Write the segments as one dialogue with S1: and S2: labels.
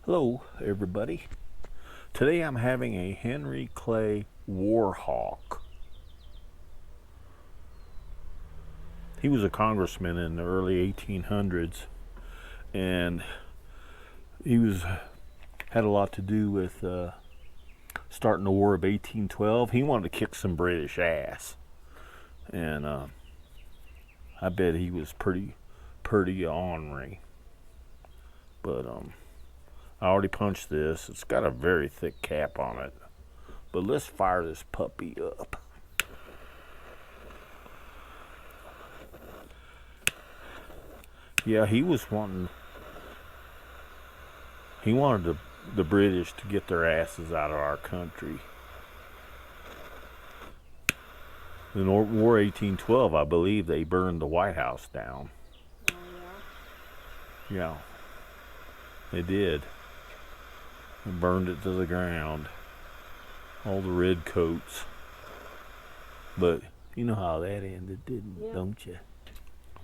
S1: Hello, everybody. Today I'm having a Henry Clay Warhawk. He was a congressman in the early 1800s, and he had a lot to do with starting the War of 1812. He wanted to kick some British ass, and I bet he was pretty ornery. But I already punched this. It's got a very thick cap on it. But let's fire this puppy up. Yeah, he wanted the British to get their asses out of our country. In War 1812, I believe they burned the White House down.
S2: Oh, yeah?
S1: Yeah, they did. And burned it to the ground. All the red coats. But you know how that ended, don't you?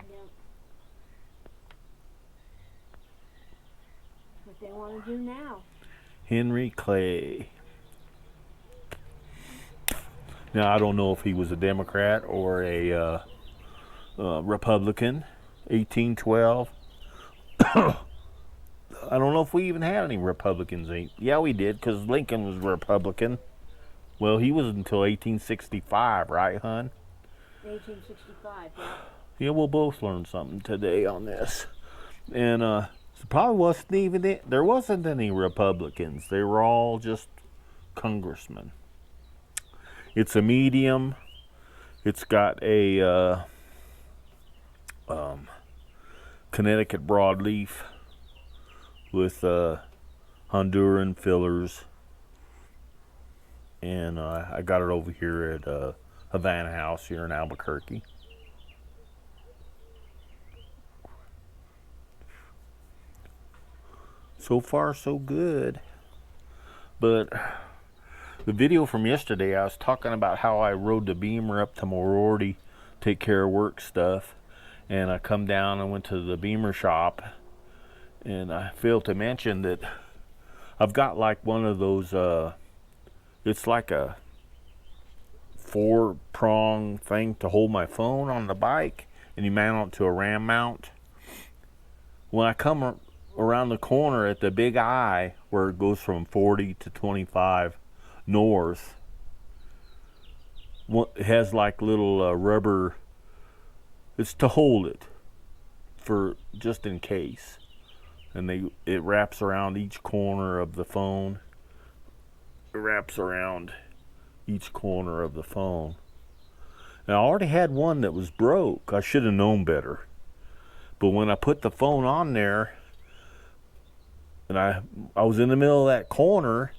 S2: Yep. What they want to do now.
S1: Henry Clay. Now, I don't know if he was a Democrat or a Republican. 1812. I don't know if we even had any Republicans. Yeah, we did, because Lincoln was Republican. Well, he was until 1865, right, hon?
S2: 1865, yeah.
S1: Yeah, we'll both learn something today on this. And so probably there wasn't any Republicans. They were all just congressmen. It's a medium. It's got a Connecticut broadleaf with Honduran fillers, and I got it over here at Havana House here in Albuquerque. So far, so good. But the video from yesterday, I was talking about how I rode the Beamer up to Mororty, take care of work stuff, and I come down and went to the Beamer shop. And I failed to mention that I've got like one of those, it's like a 4-prong thing to hold my phone on the bike, and you mount it to a ram mount. When I come around the corner at the big eye, where it goes from 40 to 25 north, it has like little rubber, it's to hold it for just in case. And it wraps around each corner of the phone. It wraps around each corner of the phone. And I already had one that was broke. I should have known better. But when I put the phone on there, and I was in the middle of that corner,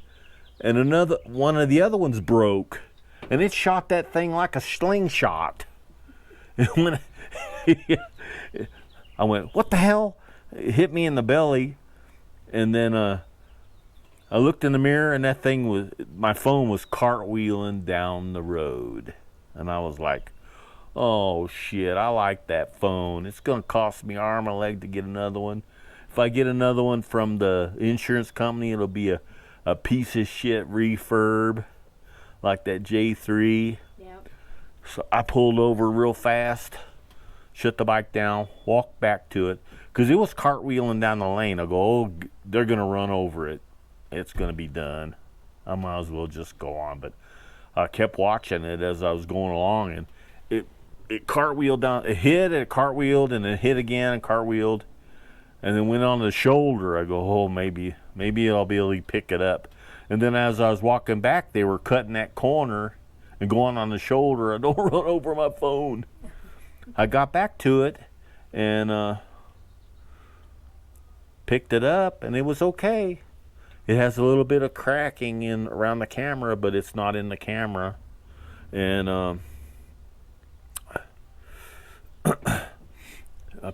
S1: and one of the other ones broke, and it shot that thing like a slingshot. And when I went, what the hell? It hit me in the belly, and then I looked in the mirror, and my phone was cartwheeling down the road. And I was like, oh shit, I like that phone. It's gonna cost me arm and leg to get another one. If I get another one from the insurance company, it'll be a piece of shit refurb, like that J3.
S2: Yep.
S1: So I pulled over real fast, shut the bike down, walked back to it, because it was cartwheeling down the lane. I go, oh, they're going to run over it. It's going to be done. I might as well just go on. But I kept watching it as I was going along, and it cartwheeled down. It hit, and it cartwheeled, and it hit again, and cartwheeled, and then went on the shoulder. I go, oh, maybe I'll be able to pick it up. And then as I was walking back, they were cutting that corner and going on the shoulder. I don't run over my phone. I got back to it and picked it up, and it was okay. It has a little bit of cracking around the camera, but it's not in the camera. And I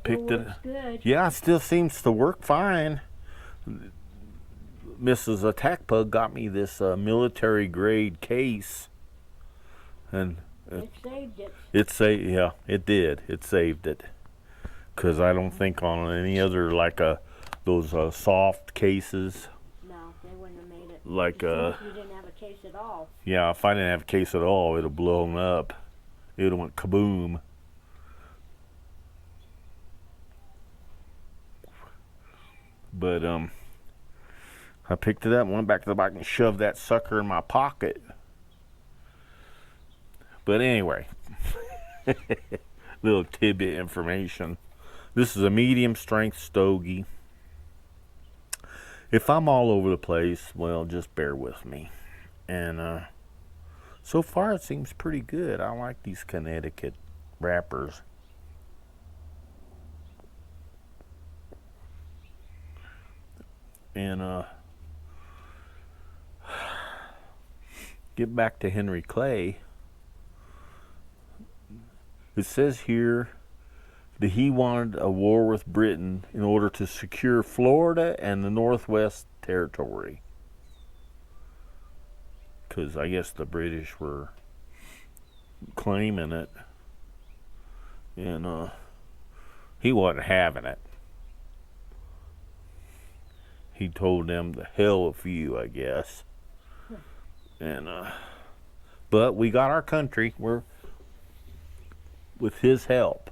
S1: picked it.
S2: Good.
S1: Yeah, it still seems to work fine. Mrs. Attack Pug got me this military grade case, and
S2: It saved it.
S1: Yeah, it did. It saved it. Because I don't think on any other, like those soft cases like
S2: If you didn't have a case at all.
S1: yeah, if I didn't have a case at all, it'd have blown up. It would have went kaboom. But I picked it up, went back to the bike, and shoved that sucker in my pocket. But anyway, little tidbit information. This is a medium strength stogie. If I'm all over the place, well, just bear with me. And so far it seems pretty good. I like these Connecticut wrappers. And get back to Henry Clay. It says here that he wanted a war with Britain in order to secure Florida and the Northwest Territory. Because I guess the British were claiming it. And he wasn't having it. He told them the hell with you, I guess. And but we got our country. We're with his help.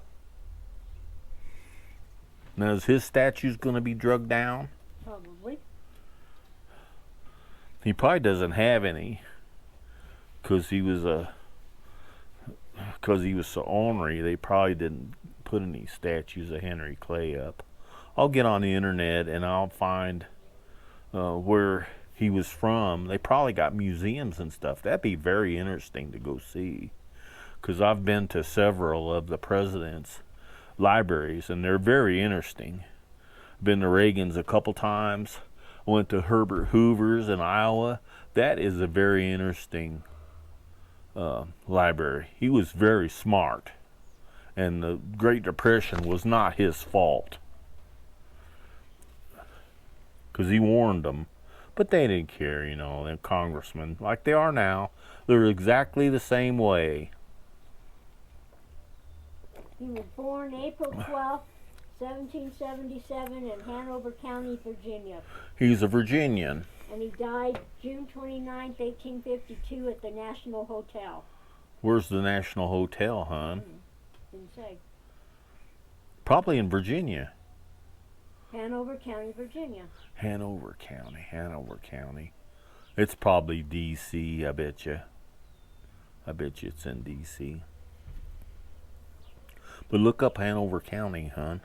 S1: Now, is his statue's going to be drugged down?
S2: Probably.
S1: He probably doesn't have any, because he was so ornery. They probably didn't put any statues of Henry Clay up. I'll get on the internet and I'll find where he was from. They probably got museums and stuff. That'd be very interesting to go see, because I've been to several of the presidents' libraries and they're very interesting. Been to Reagan's a couple times. Went to Herbert Hoover's in Iowa. That is a very interesting library. He was very smart, and the Great Depression was not his fault, because he warned them, but they didn't care. You know, they're congressmen like they are now. They're exactly the same way.
S2: He was born April 12th, 1777 in Hanover County, Virginia.
S1: He's a Virginian.
S2: And he died June 29th, 1852 at the National Hotel.
S1: Where's the National Hotel, hon?
S2: Didn't say.
S1: Probably in Virginia.
S2: Hanover County, Virginia.
S1: Hanover County. It's probably D.C., I bet you. I bet you it's in D.C. But look up Hanover County, hon.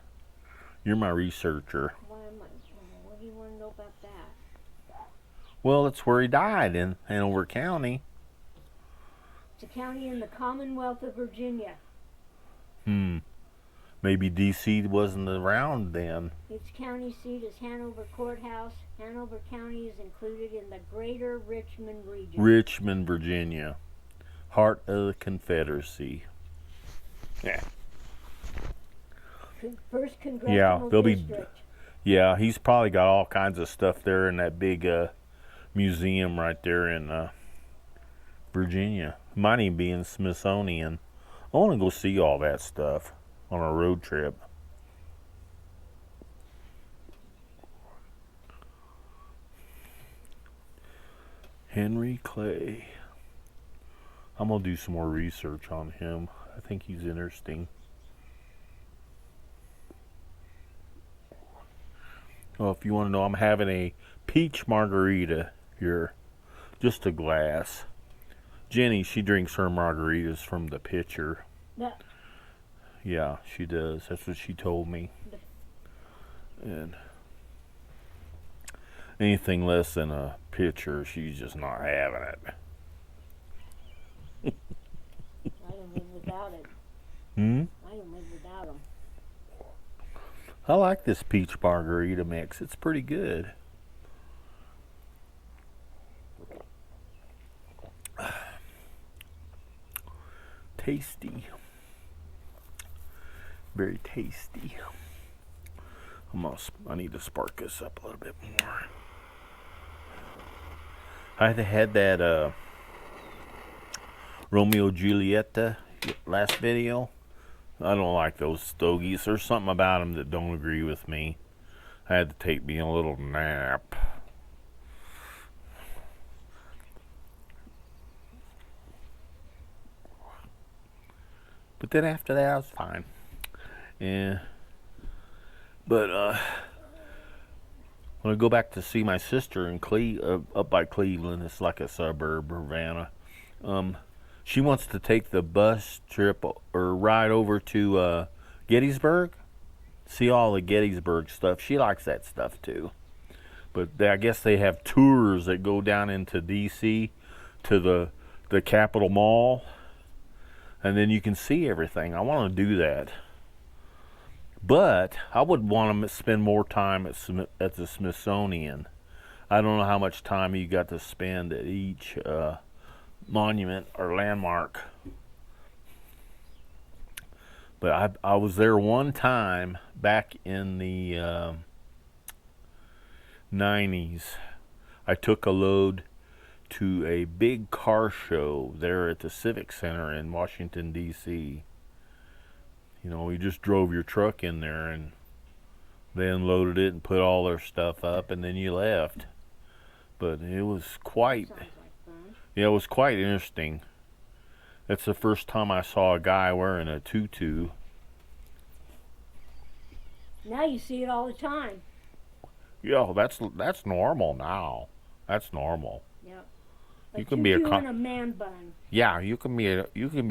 S1: You're my researcher.
S2: What do you want to know about that?
S1: Well, it's where he died, in Hanover County.
S2: It's a county in the Commonwealth of Virginia.
S1: Maybe D.C. wasn't around then.
S2: Its county seat is Hanover Courthouse. Hanover County is included in the Greater Richmond region.
S1: Richmond, Virginia. Heart of the Confederacy. Yeah.
S2: First congressional district.
S1: Yeah, he's probably got all kinds of stuff there in that big museum right there in Virginia. Might even be in Smithsonian. I want to go see all that stuff on a road trip. Henry Clay. I'm going to do some more research on him. I think he's interesting. Well, if you want to know, I'm having a peach margarita here. Just a glass. Jenny, she drinks her margaritas from the pitcher. Yeah, she does. That's what she told me. And anything less than a pitcher, she's just not having it.
S2: I don't live without it. I don't live without them.
S1: I like this peach margarita mix. It's pretty good. Tasty. Very tasty. I need to spark this up a little bit more. I had that Romeo Julieta last video. I don't like those stogies. There's something about them that don't agree with me. I had to take me a little nap. But then after that, I was fine. Yeah. But when I go back to see my sister in up by Cleveland, it's like a suburb, Urbana. She wants to take the bus trip or ride over to Gettysburg, see all the Gettysburg stuff. She likes that stuff too. But I guess they have tours that go down into D.C. to the Capitol Mall, and then you can see everything. I want to do that. But I would want to spend more time at the Smithsonian. I don't know how much time you got to spend at each monument or landmark. But I was there one time back in the 90s. I took a load to a big car show there at the Civic Center in Washington, D.C. You know, you just drove your truck in there and they unloaded it and put all their stuff up, and then you left. But it was quite,
S2: Sounds like fun.
S1: yeah, it was quite interesting. That's the first time I saw a guy wearing a tutu.
S2: Now you see it all the time.
S1: Yeah, that's normal now. That's normal.
S2: Yep.
S1: You can be a
S2: and a man bun.
S1: Yeah, you can be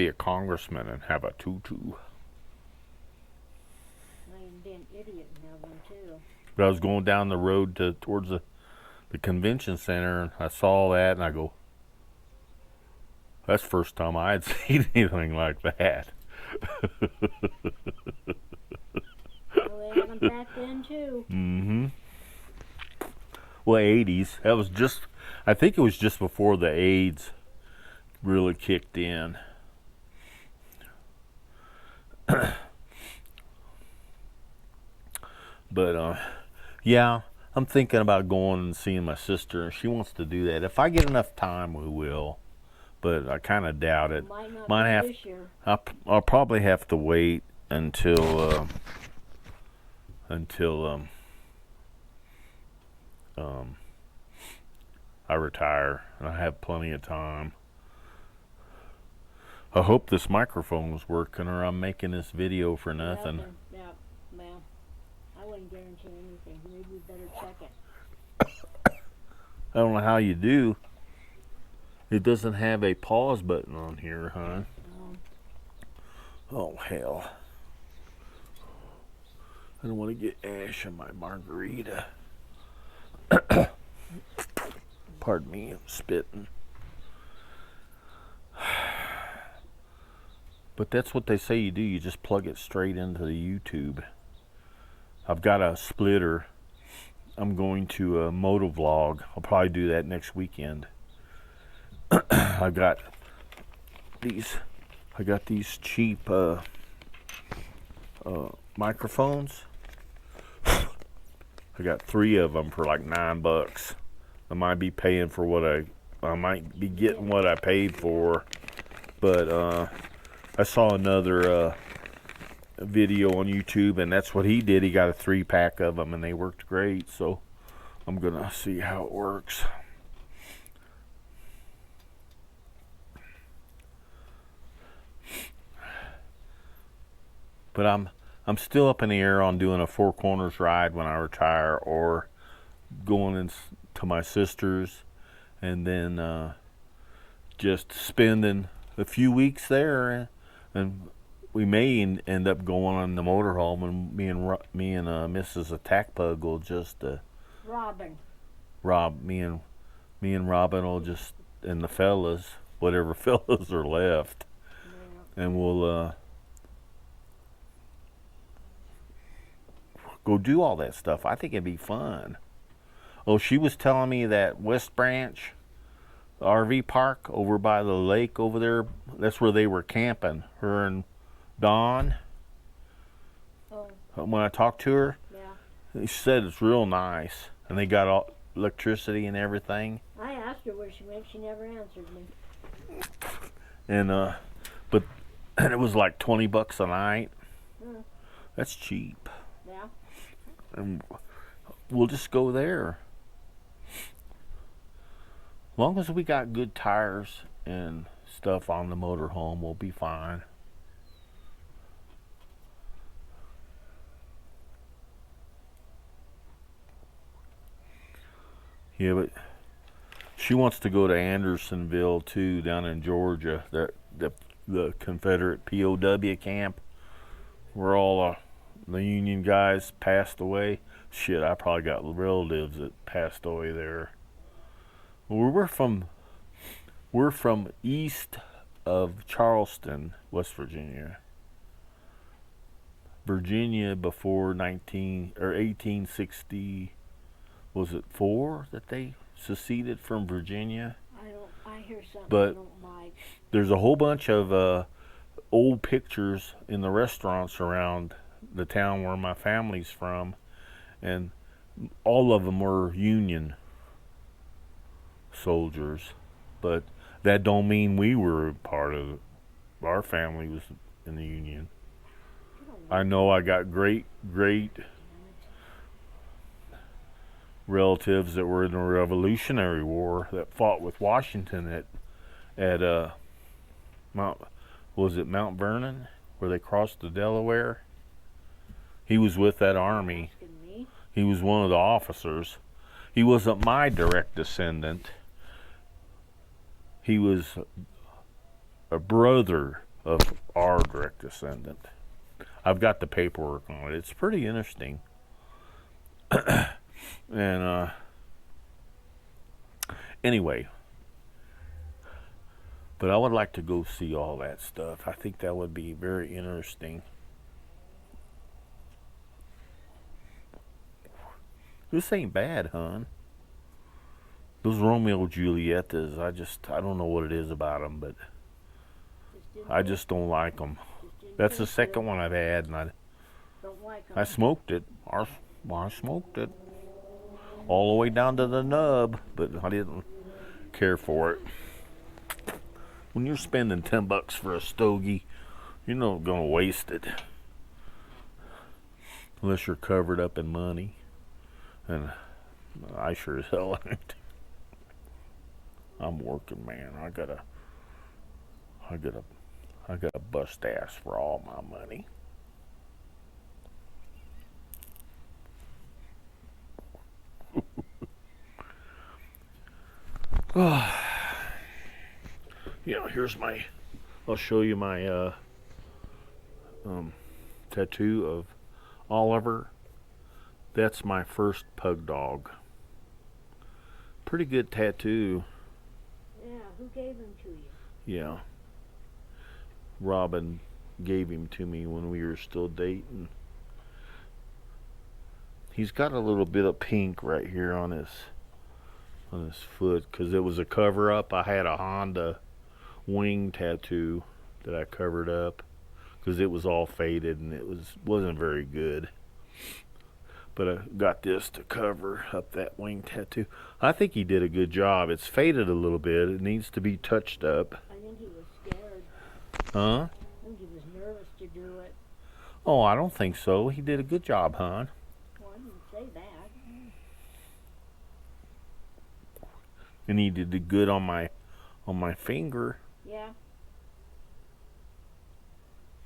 S1: a congressman and have a tutu.
S2: I can be an idiot and have one too.
S1: But I was going down the road towards the convention center, and I saw that, and I go, that's the first time I had seen anything like that.
S2: Well, they had them back then too.
S1: Mm-hmm. Well, 80s. That was just, I think it was just before the AIDS really kicked in. But, yeah, I'm thinking about going and seeing my sister. She wants to do that. If I get enough time, we will. But I kind of doubt it.
S2: Might not be this year.
S1: I'll probably have to wait until I retire and I have plenty of time. I hope this microphone was working, or I'm making this video for nothing.
S2: Yeah, well, I wouldn't guarantee anything. Maybe we better check it.
S1: I don't know how you do. It doesn't have a pause button on here, huh? Oh, hell. I don't want to get ash on my margarita. Pardon me, I'm spitting. But that's what they say you do. You just plug it straight into the YouTube. I've got a splitter. I'm going to motovlog. I'll probably do that next weekend. I got these cheap microphones. I got 3 of them for like $9. I might be paying for what I might be getting what I paid for, but I saw another video on YouTube, and that's what he did. He got a 3-pack of them, and they worked great. So I'm gonna see how it works. But I'm still up in the air on doing a Four Corners ride when I retire, or going to my sister's, and then just spending a few weeks there, and we may end up going on the motorhome, and me and Mrs. Attack Pug will just me and Robin will just, and the fellas, whatever fellas are left, and we'll go do all that stuff. I think it'd be fun. Oh, she was telling me that West Branch, the RV park over by the lake over there, that's where they were camping, her and Dawn.
S2: Oh.
S1: When I talked to her,
S2: Yeah.
S1: she said it's real nice, and they got all electricity and everything.
S2: I asked her where she went. She never answered me.
S1: And but and it was like $20 a night. That's cheap.
S2: Yeah.
S1: And we'll just go there. As long as we got good tires and stuff on the motorhome, we'll be fine. Yeah, but she wants to go to Andersonville too, down in Georgia. The Confederate POW camp, where all the Union guys passed away. Shit, I probably got relatives that passed away there. Well, we're from east of Charleston, West Virginia. Virginia before 1860, was it 4 that they seceded from Virginia?
S2: I hear something
S1: But
S2: I don't like.
S1: there's a whole bunch of old pictures in the restaurants around the town where my family's from, and all of them were Union soldiers, but that don't mean we were part of it. Our family was in the Union. I know I got great relatives that were in the Revolutionary War that fought with Washington at Mount Mount Vernon, where they crossed the Delaware. He was with that army. He was one of the officers. He wasn't my direct descendant. He was a brother of our direct descendant. I've got the paperwork on it. It's pretty interesting. And anyway, but I would like to go see all that stuff. I think that would be very interesting. This ain't bad, hon. Those Romeo and Julietas, I don't know what it is about them, but I just don't like them. That's the second one I've had, and I smoked it. I smoked it all the way down to the nub, but I didn't care for it. When you're spending $10 for a stogie, you're not gonna waste it unless you're covered up in money, and I sure as hell ain't. I'm working, man. I gotta bust ass for all my money. Yeah, I'll show you my tattoo of Oliver. That's my first pug dog. Pretty good tattoo.
S2: Yeah, who gave him to you?
S1: Yeah. Robin gave him to me when we were still dating. He's got a little bit of pink right here on his foot because it was a cover up. I had a Honda wing tattoo that I covered up because it was all faded and wasn't very good. But I got this to cover up that wing tattoo. I think he did a good job. It's faded a little bit. It needs to be touched up.
S2: I think he was scared.
S1: Huh?
S2: I think he was nervous to do it.
S1: Oh, I don't think so. He did a good job, hon.
S2: Well, I didn't say that.
S1: And he did good on my finger.
S2: Yeah.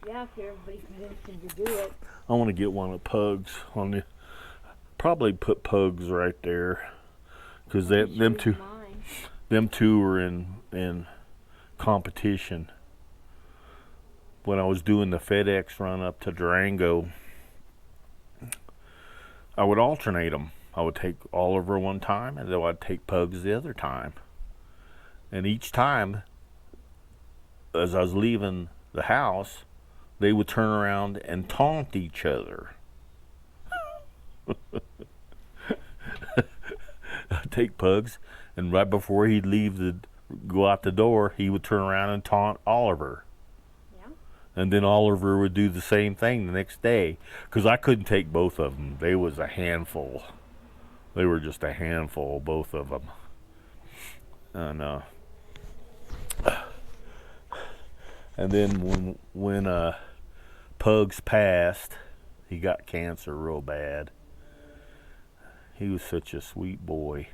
S2: Yeah, if everybody convinced him to do it.
S1: I want to get one of Pug's on the. Probably put Pugs right there, because them two were in competition. When I was doing the FedEx run up to Durango, I would alternate them. I would take Oliver one time, and then I'd take Pugs the other time. And each time, as I was leaving the house, they would turn around and taunt each other. I'd take Pugs, and right before he'd go out the door, he would turn around and taunt Oliver.
S2: Yeah.
S1: And then Oliver would do the same thing the next day, because I couldn't take both of them. They was a handful. They were just a handful, both of them. And then when Pugs passed, he got cancer real bad. He was such a sweet boy.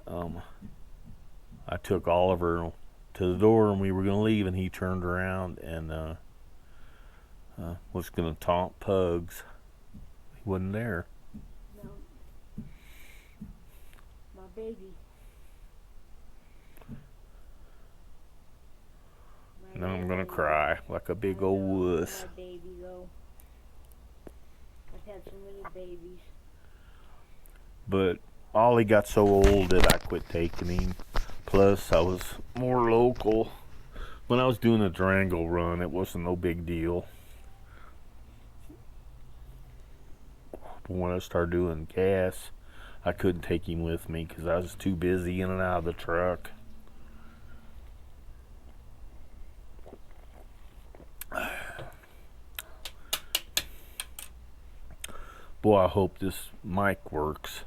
S1: I took Oliver to the door and we were going to leave, and he turned around and was going to taunt Pugs. He wasn't there.
S2: No. baby.
S1: Now I'm gonna cry like a big old wuss.
S2: My baby though. I've had so many babies.
S1: But Ollie got so old that I quit taking him. Plus, I was more local. When I was doing a Durango run, it wasn't no big deal. But when I started doing gas, I couldn't take him with me because I was too busy in and out of the truck. Boy, I hope this mic works.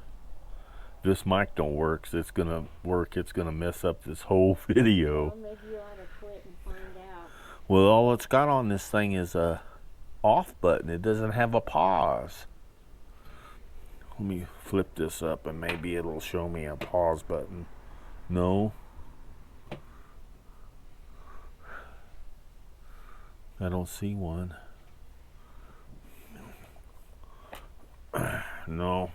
S1: If this mic don't work, it's gonna mess up this whole video.
S2: Well, maybe you ought to quit and find out.
S1: Well, all it's got on this thing is a off button. It doesn't have a pause. Let me flip this up and maybe it'll show me a pause button. No. I don't see one. No.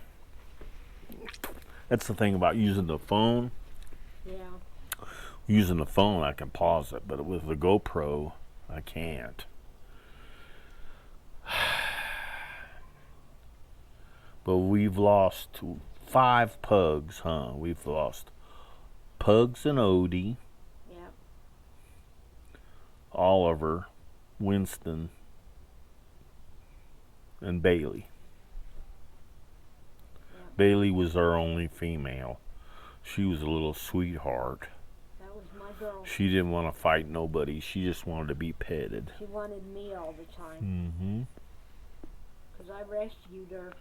S1: That's the thing about using the phone.
S2: Yeah.
S1: Using the phone, I can pause it, but with the GoPro, I can't. But we've lost 5 pugs, huh? We've lost Pugs and Odie,
S2: Yep.
S1: Oliver, Winston, and Bailey.
S2: Yep.
S1: Bailey was our only female. She was a little sweetheart.
S2: That was my girl.
S1: She didn't want to fight nobody. She just wanted to be petted.
S2: She wanted me all the time.
S1: Mm-hmm.
S2: Because I rescued her.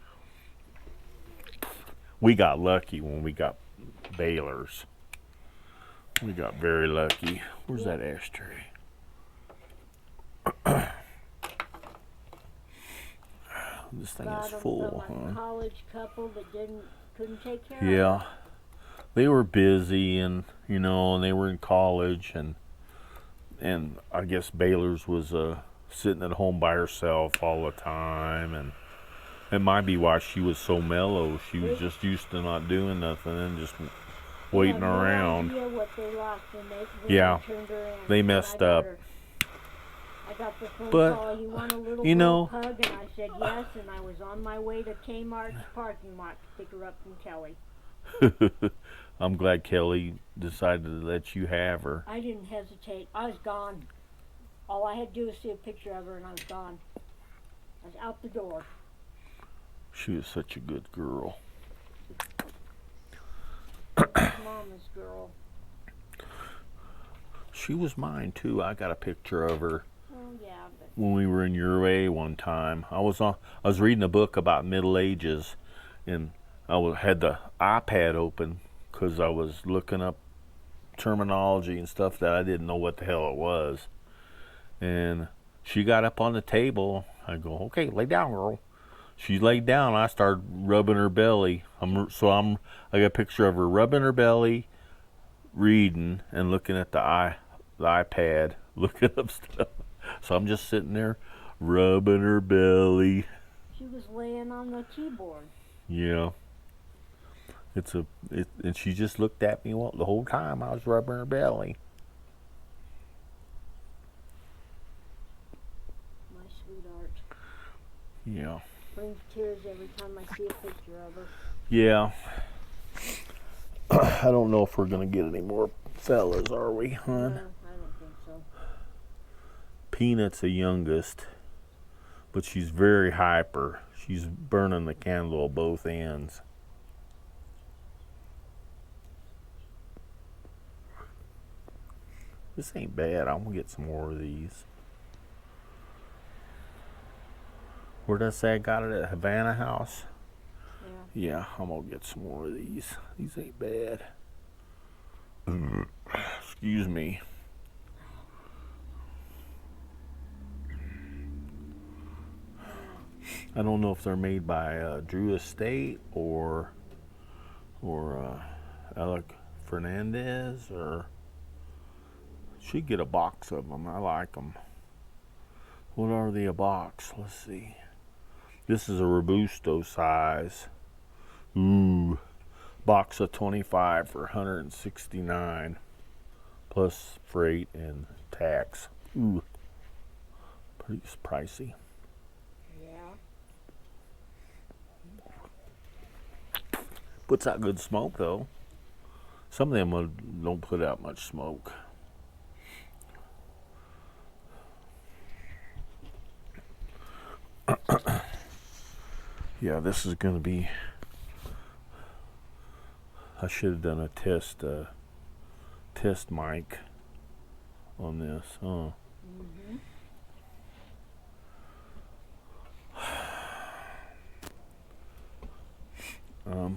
S1: We got lucky when we got Baylors. We got very lucky. Where's that ashtray? This thing is full,
S2: from a
S1: huh?
S2: college couple that couldn't take care of
S1: Yeah.
S2: her.
S1: They were busy and and they were in college and I guess Baylor's was sitting at home by herself all the time, and it might be why she was so mellow. She was just used to not doing nothing and just waiting around.
S2: Idea what they lost when they turned her in.
S1: They messed up.
S2: I got the phone
S1: But,
S2: call, you want a little pug? And I said yes, and I was on my way to Kmart's parking lot to pick her up from Kelly.
S1: I'm glad Kelly decided to let you have her.
S2: I didn't hesitate. I was gone. All I had to do was see a picture of her, and I was gone. I was out the door.
S1: She was such a good girl.
S2: Mama's girl.
S1: She was mine too. I got a picture of her.
S2: Oh yeah, but
S1: when we were in Uruguay one time. I was reading a book about Middle Ages, and had the iPad open because I was looking up terminology and stuff that I didn't know what the hell it was. And she got up on the table. I go, okay, lay down, girl. She laid down. I started rubbing her belly. I got a picture of her rubbing her belly, reading, and looking at the iPad, looking up stuff. So I'm just sitting there, rubbing her belly.
S2: she was laying on the keyboard.
S1: Yeah. And she just looked at me the whole time I was rubbing her belly.
S2: My sweetheart.
S1: Yeah.
S2: Brings tears every time I see a picture of her.
S1: Yeah. I don't know if we're gonna get any more fellas, are we, hon?
S2: No, I don't think so.
S1: Peanut's the youngest, but she's very hyper. She's burning the candle at both ends. This ain't bad. I'm gonna get some more of these. Where did I say I got it at Havana House?
S2: Yeah.
S1: Yeah, I'm gonna get some more of these. These ain't bad. Excuse me. I don't know if they're made by Drew Estate or Alec Fernandez, or should get a box of them. I like them. What are they a box? Let's see. This is a Robusto size. Ooh, Box of 25 for $169 plus freight and tax. Ooh, pretty pricey.
S2: Yeah.
S1: Puts out good smoke though. Some of them don't put out much smoke. Yeah, this is gonna be. I should have done a test mic on this. Huh?
S2: Mm-hmm.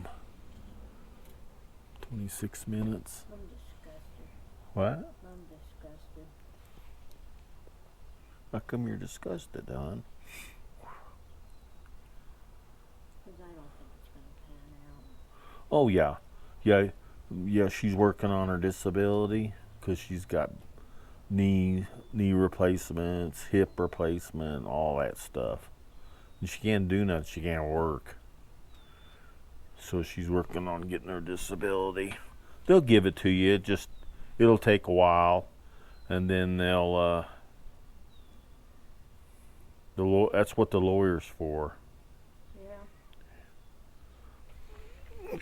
S1: 26 minutes.
S2: I'm disgusted.
S1: What?
S2: I'm disgusted.
S1: How come you're disgusted, hon?
S2: Because I don't think it's going to pan out.
S1: Oh yeah. She's working on her disability because she's got knee replacements, hip replacement, all that stuff. And she can't do nothing. She can't work. So she's working on getting her disability. They'll give it to you. It'll take a while, and then that's what the lawyer's for.
S2: Yeah.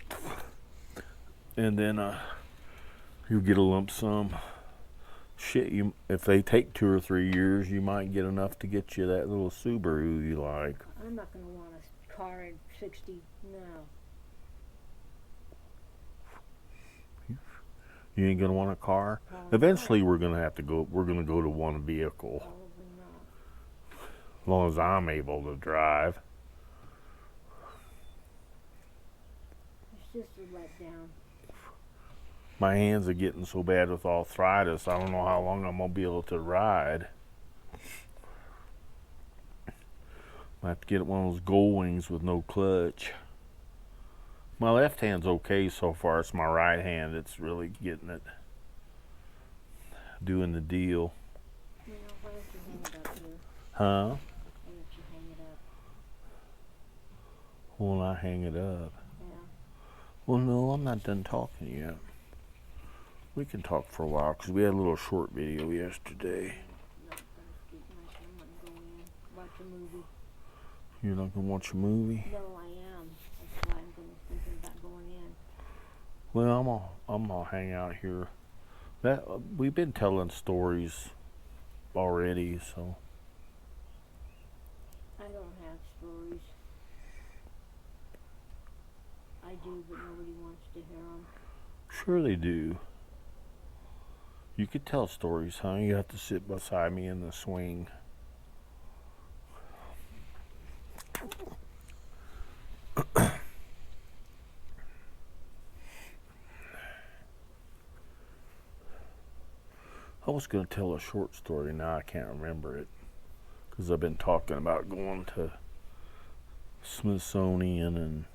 S1: And then you'll get a lump sum. Shit, if they take 2 or 3 years, you might get enough to get you that little Subaru you like.
S2: I'm not going to want a car at 60. No.
S1: You ain't gonna want a car.
S2: Probably
S1: Eventually, we're gonna go to one vehicle,
S2: Probably not.
S1: as long as I'm able to drive.
S2: It's just a letdown.
S1: My hands are getting so bad with arthritis. I don't know how long I'm gonna be able to ride. I have to get one of those gold wings with no clutch. My left hand's okay so far. It's my right hand that's really getting it, doing the deal.
S2: You know, why don't you hang it up here?
S1: Huh?
S2: Why don't you hang it up?
S1: Will I hang it up?
S2: Yeah.
S1: Well, no, I'm not done talking yet. We can talk for a while because we had a little short video yesterday.
S2: I'm not going to keep my camera and go in. Watch a movie.
S1: You're not gonna watch a movie?
S2: No, I am. That's why I'm thinking about going in.
S1: Well, I'm gonna hang out here. We've been telling stories already, so.
S2: I don't have stories. I do, but nobody wants to hear them.
S1: Sure they do. You could tell stories, huh? You have to sit beside me in the swing. I was going to tell a short story. Now I can't remember it because I've been talking about going to Smithsonian and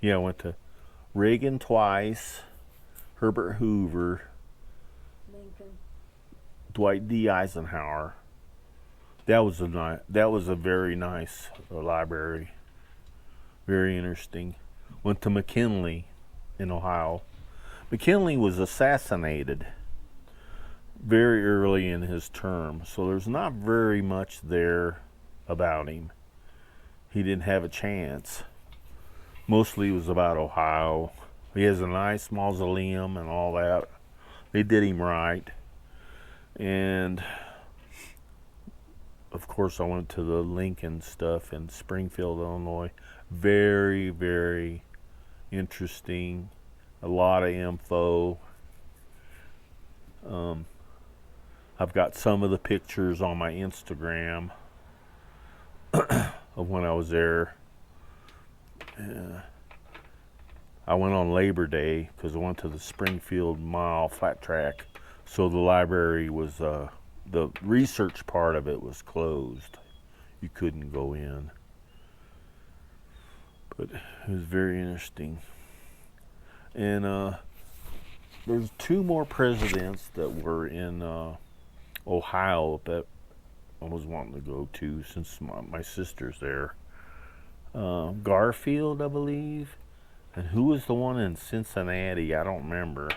S1: I went to Reagan twice, Herbert Hoover,
S2: Lincoln.
S1: Dwight D. Eisenhower. That was a very nice library. Very interesting. Went to McKinley in Ohio. McKinley was assassinated very early in his term, so there's not very much there about him. He didn't have a chance. Mostly it was about Ohio. He has a nice mausoleum and all that. They did him right. And of course I went to the Lincoln stuff in Springfield, Illinois. Very, very interesting. A lot of info. I've got some of the pictures on my Instagram of when I was there. I went on Labor Day because I went to the Springfield Mile Flat Track. So the library was, the research part of it was closed. You couldn't go in. But it was very interesting. And there's 2 more presidents that were in Ohio that I was wanting to go to since my sister's there. Garfield, I believe. And who was the one in Cincinnati? I don't remember.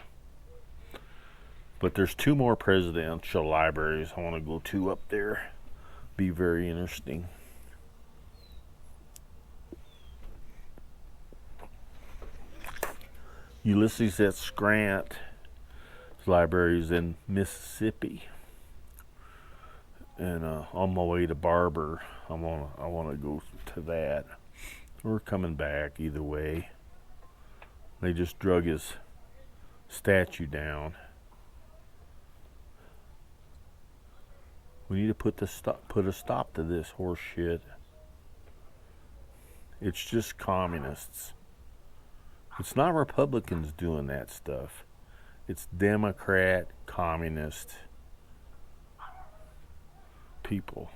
S1: But there's 2 more presidential libraries I want to go to up there. Be very interesting. Ulysses S. Grant library is in Mississippi. And on my way to Barber, I want to go to that. We're coming back either way. They just drug his statue down. We need to put a stop to this horse shit. It's just communists. It's not Republicans doing that stuff. It's Democrat, communist people.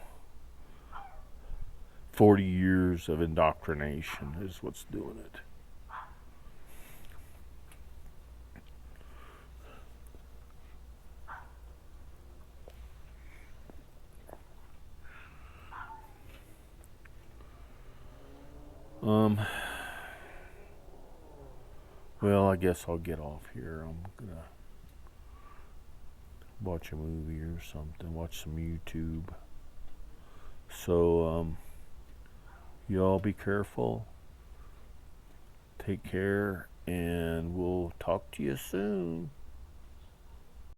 S1: 40 years of indoctrination is what's doing it. Well, I guess I'll get off here. I'm gonna watch a movie or something, watch some YouTube. So, y'all be careful. Take care, and we'll talk to you soon.